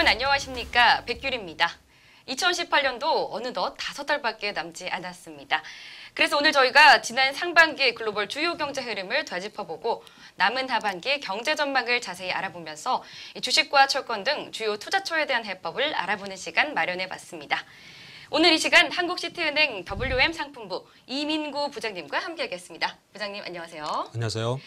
여러분 안녕하십니까? 백규리입니다. 2018년도 어느덧 5달밖에 남지 않았습니다. 그래서 오늘 저희가 지난 상반기 글로벌 주요 경제 흐름을 되짚어보고 남은 하반기 경제 전망을 자세히 알아보면서 주식과 채권 등 주요 투자처에 대한 해법을 알아보는 시간 마련해봤습니다. 오늘 이 시간 한국시티은행 WM 상품부 이민구 부장님과 함께하겠습니다. 부장님 안녕하세요. 안녕하세요.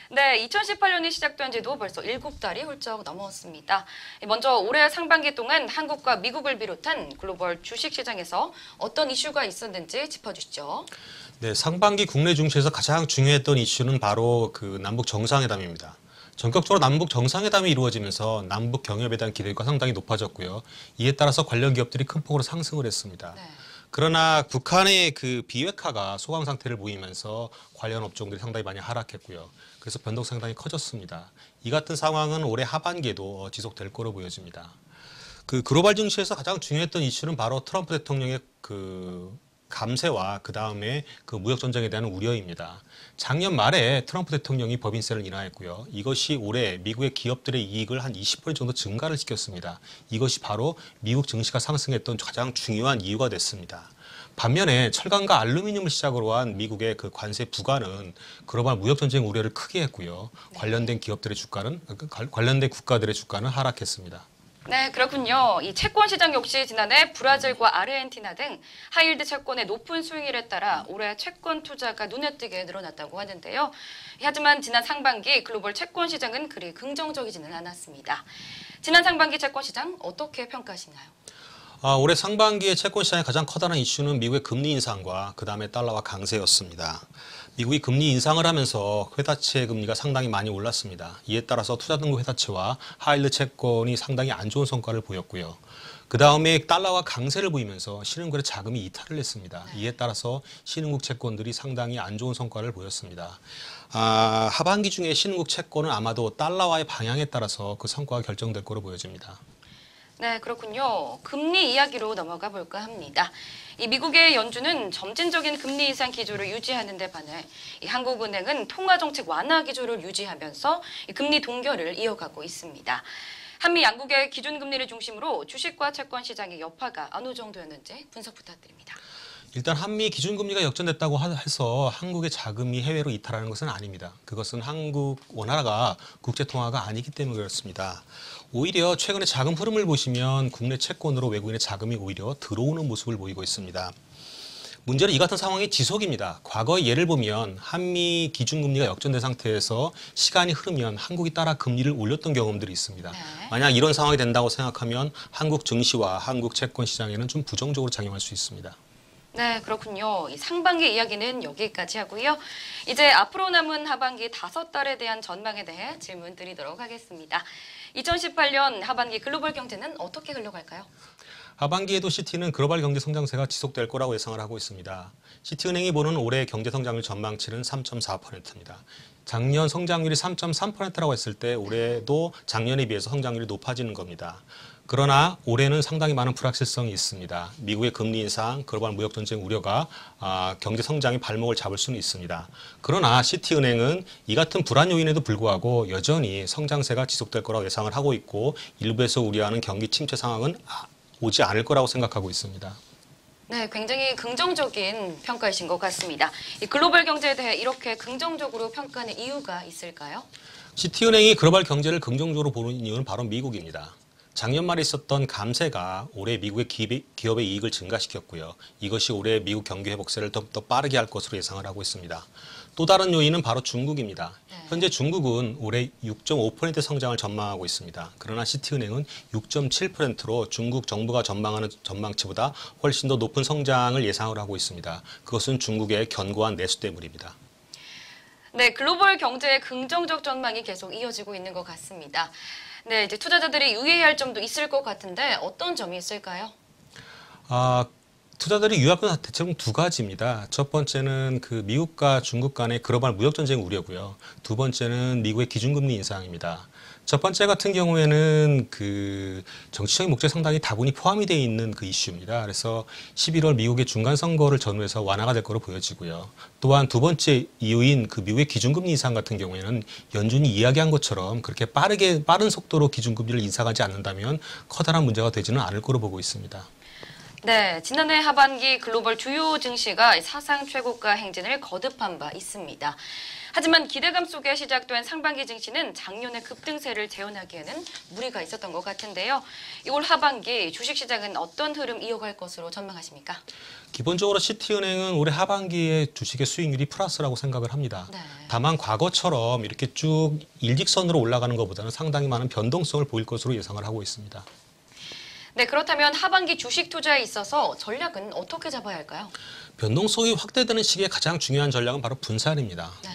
네, 2018년이 시작된 지도 벌써 7달이 훌쩍 넘었습니다. 먼저 올해 상반기 동안 한국과 미국을 비롯한 글로벌 주식시장에서 어떤 이슈가 있었는지 짚어주시죠. 네, 상반기 국내 증시에서 가장 중요했던 이슈는 바로 남북 정상회담입니다. 전격적으로 남북 정상회담이 이루어지면서 남북 경협에 대한 기대가 상당히 높아졌고요. 이에 따라서 관련 기업들이 큰 폭으로 상승을 했습니다. 네. 그러나 북한의 비핵화가 소강 상태를 보이면서 관련 업종들이 상당히 많이 하락했고요. 그래서 변동 상당히 커졌습니다. 이 같은 상황은 올해 하반기에도 지속될 거로 보여집니다. 글로벌 증시에서 가장 중요했던 이슈는 바로 트럼프 대통령의 감세와 그다음에 무역 전쟁에 대한 우려입니다. 작년 말에 트럼프 대통령이 법인세를 인하했고요. 이것이 올해 미국의 기업들의 이익을 한 20% 정도 증가를 시켰습니다. 이것이 바로 미국 증시가 상승했던 가장 중요한 이유가 됐습니다. 반면에 철강과 알루미늄을 시작으로 한 미국의 관세 부과는 글로벌 무역 전쟁 우려를 크게 했고요. 관련된 국가들의 주가는 하락했습니다. 네, 그렇군요. 이 채권 시장 역시 지난해 브라질과 아르헨티나 등 하이힐드 채권의 높은 수익률에 따라 올해 채권 투자가 눈에 띄게 늘어났다고 하는데요. 하지만 지난 상반기 글로벌 채권 시장은 그리 긍정적이지는 않았습니다. 지난 상반기 채권 시장 어떻게 평가하시나요? 올해 상반기의 채권 시장의 가장 커다란 이슈는 미국의 금리 인상과 그다음에 달러와 강세였습니다. 미국이 금리 인상을 하면서 회사채 금리가 상당히 많이 올랐습니다. 이에 따라서 투자등급 회사채와 하이힐드 채권이 상당히 안 좋은 성과를 보였고요. 그다음에 달러와 강세를 보이면서 신흥국의 자금이 이탈을 했습니다. 이에 따라서 신흥국 채권들이 상당히 안 좋은 성과를 보였습니다. 하반기 중에 신흥국 채권은 아마도 달러와의 방향에 따라서 그 성과가 결정될 거로 보여집니다. 네, 그렇군요. 금리 이야기로 넘어가 볼까 합니다. 이 미국의 연준은 점진적인 금리 인상 기조를 유지하는 데 반해 이 한국은행은 통화정책 완화 기조를 유지하면서 이 금리 동결을 이어가고 있습니다. 한미 양국의 기준금리를 중심으로 주식과 채권 시장의 여파가 어느 정도였는지 분석 부탁드립니다. 일단 한미 기준금리가 역전됐다고 해서 한국의 자금이 해외로 이탈하는 것은 아닙니다. 그것은 한국 원화가 국제통화가 아니기 때문에 그렇습니다. 오히려 최근에 자금 흐름을 보시면 국내 채권으로 외국인의 자금이 오히려 들어오는 모습을 보이고 있습니다. 문제는 이 같은 상황의 지속입니다. 과거의 예를 보면 한미 기준금리가 역전된 상태에서 시간이 흐르면 한국이 따라 금리를 올렸던 경험들이 있습니다. 네. 만약 이런 상황이 된다고 생각하면 한국 증시와 한국 채권 시장에는 좀 부정적으로 작용할 수 있습니다. 네, 그렇군요. 이 상반기 이야기는 여기까지 하고요. 이제 앞으로 남은 하반기 5달에 대한 전망에 대해 질문 드리도록 하겠습니다. 2018년 하반기 글로벌 경제는 어떻게 흘러갈까요? 하반기에도 시티는 글로벌 경제 성장세가 지속될 거라고 예상을 하고 있습니다. 시티은행이 보는 올해 경제 성장률 전망치는 3.4%입니다. 작년 성장률이 3.3%라고 했을 때 올해도 작년에 비해서 성장률이 높아지는 겁니다. 그러나 올해는 상당히 많은 불확실성이 있습니다. 미국의 금리 인상, 글로벌 무역 전쟁 우려가 경제 성장의 발목을 잡을 수는 있습니다. 그러나 시티은행은 이 같은 불안 요인에도 불구하고 여전히 성장세가 지속될 거라고 예상을 하고 있고 일부에서 우려하는 경기 침체 상황은 오지 않을 거라고 생각하고 있습니다. 네, 굉장히 긍정적인 평가이신 것 같습니다. 이 글로벌 경제에 대해 이렇게 긍정적으로 평가하는 이유가 있을까요? 시티은행이 글로벌 경제를 긍정적으로 보는 이유는 바로 미국입니다. 작년 말에 있었던 감세가 올해 미국의 기업의 이익을 증가시켰고요. 이것이 올해 미국 경기 회복세를 더 빠르게 할 것으로 예상을 하고 있습니다. 또 다른 요인은 바로 중국입니다. 현재 중국은 올해 6.5% 성장을 전망하고 있습니다. 그러나 시티은행은 6.7%로 중국 정부가 전망하는 전망치보다 훨씬 더 높은 성장을 예상을 하고 있습니다. 그것은 중국의 견고한 내수 때문입니다. 네, 글로벌 경제의 긍정적 전망이 계속 이어지고 있는 것 같습니다. 네, 이제 투자자들이 유의해야 할 점도 있을 것 같은데 어떤 점이 있을까요? 투자들이 유의할 건 대체로 두 가지입니다. 첫 번째는 미국과 중국 간의 글로벌 무역 전쟁 우려고요. 두 번째는 미국의 기준금리 인상입니다. 첫 번째 같은 경우에는 그 정치적인 목적 상당히 다분히 포함이 되어 있는 그 이슈입니다. 그래서 11월 미국의 중간 선거를 전후해서 완화가 될 것으로 보여지고요. 또한 두 번째 이유인 그 미국의 기준금리 인상 같은 경우에는 연준이 이야기한 것처럼 그렇게 빠른 속도로 기준금리를 인상하지 않는다면 커다란 문제가 되지는 않을 거로 보고 있습니다. 네, 지난해 하반기 글로벌 주요 증시가 사상 최고가 행진을 거듭한 바 있습니다. 하지만 기대감 속에 시작된 상반기 증시는 작년의 급등세를 재현하기에는 무리가 있었던 것 같은데요. 이올 하반기 주식시장은 어떤 흐름 이어갈 것으로 전망하십니까? 기본적으로 시티은행은 올해 하반기에 주식의 수익률이 플러스라고 생각을 합니다. 네. 다만 과거처럼 이렇게 쭉 일직선으로 올라가는 것보다는 상당히 많은 변동성을 보일 것으로 예상을 하고 있습니다. 네, 그렇다면 하반기 주식 투자에 있어서 전략은 어떻게 잡아야 할까요? 변동성이 확대되는 시기에 가장 중요한 전략은 바로 분산입니다. 네.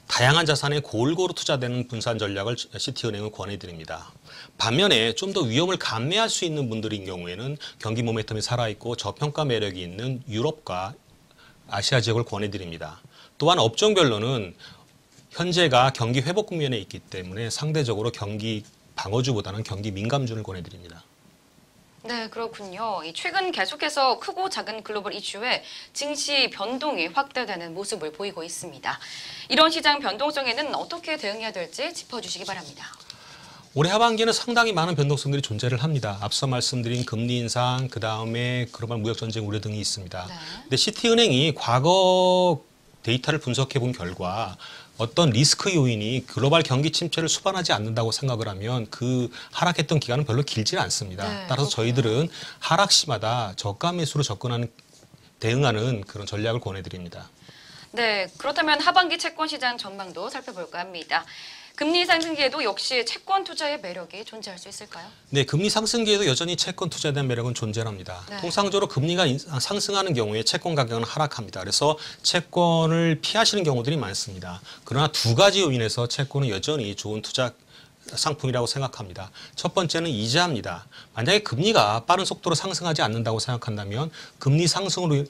다양한 자산에 골고루 투자되는 분산 전략을 시티은행은 권해드립니다. 반면에 좀 더 위험을 감내할 수 있는 분들인 경우에는 경기 모멘텀이 살아있고 저평가 매력이 있는 유럽과 아시아 지역을 권해드립니다. 또한 업종별로는 현재가 경기 회복 국면에 있기 때문에 상대적으로 경기 방어주보다는 경기 민감주를 권해드립니다. 네, 그렇군요. 최근 계속해서 크고 작은 글로벌 이슈에 증시 변동이 확대되는 모습을 보이고 있습니다. 이런 시장 변동성에는 어떻게 대응해야 될지 짚어주시기 바랍니다. 올해 하반기에는 상당히 많은 변동성들이 존재를 합니다. 앞서 말씀드린 금리 인상, 그다음에 글로벌 무역 전쟁 우려 등이 있습니다. 네. 근데 시티은행이 과거 데이터를 분석해 본 결과 어떤 리스크 요인이 글로벌 경기 침체를 수반하지 않는다고 생각을 하면 그 하락했던 기간은 별로 길지 않습니다. 네, 따라서 그렇군요. 저희들은 하락 시마다 저가 매수로 대응하는 그런 전략을 권해드립니다. 네, 그렇다면 하반기 채권 시장 전망도 살펴볼까 합니다. 금리 상승기에도 역시 채권 투자의 매력이 존재할 수 있을까요? 네, 금리 상승기에도 여전히 채권 투자에 대한 매력은 존재합니다. 네. 통상적으로 금리가 상승하는 경우에 채권 가격은 하락합니다. 그래서 채권을 피하시는 경우들이 많습니다. 그러나 두 가지 요인에서 채권은 여전히 좋은 투자 상품이라고 생각합니다. 첫 번째는 이자입니다. 만약에 금리가 빠른 속도로 상승하지 않는다고 생각한다면 금리 상승으로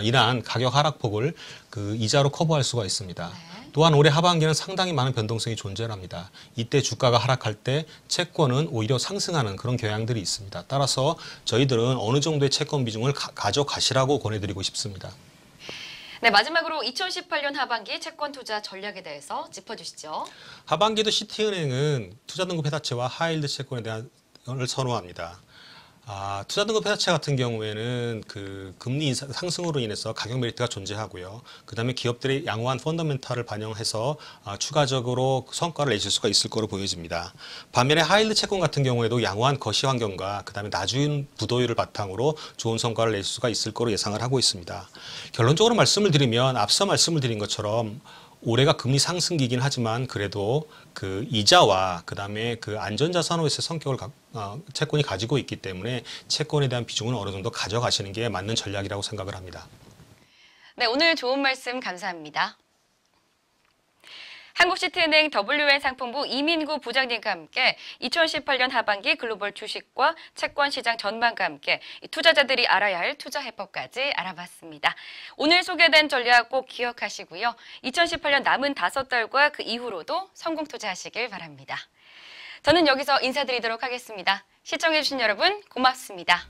인한 가격 하락폭을 그 이자로 커버할 수가 있습니다. 네. 또한 올해 하반기는 상당히 많은 변동성이 존재합니다. 이때 주가가 하락할 때 채권은 오히려 상승하는 그런 경향들이 있습니다. 따라서 저희들은 어느 정도의 채권 비중을 가져가시라고 권해드리고 싶습니다. 네, 마지막으로 2018년 하반기 채권 투자 전략에 대해서 짚어주시죠. 하반기도 시티은행은 투자등급 회사채와 하이힐드 채권에 대한 을 선호합니다. 투자등급 회사채 같은 경우에는 그 금리 상승으로 인해서 가격 메리트가 존재하고요. 그다음에 기업들의 양호한 펀더멘탈을 반영해서 추가적으로 성과를 내실 수가 있을 거로 보여집니다. 반면에 하이힐드 채권 같은 경우에도 양호한 거시 환경과 그다음에 낮은 부도율을 바탕으로 좋은 성과를 낼 수가 있을 거로 예상을 하고 있습니다. 결론적으로 말씀을 드리면 앞서 말씀을 드린 것처럼 올해가 금리 상승기긴 하지만 그래도 그 이자와 그다음에 그 안전자산으로서의 성격을 채권이 가지고 있기 때문에 채권에 대한 비중은 어느 정도 가져가시는 게 맞는 전략이라고 생각을 합니다. 네, 오늘 좋은 말씀 감사합니다. 한국시티은행 WN상품부 이민구 부장님과 함께 2018년 하반기 글로벌 주식과 채권 시장 전망과 함께 투자자들이 알아야 할 투자 해법까지 알아봤습니다. 오늘 소개된 전략 꼭 기억하시고요. 2018년 남은 5달과 그 이후로도 성공 투자하시길 바랍니다. 저는 여기서 인사드리도록 하겠습니다. 시청해주신 여러분 고맙습니다.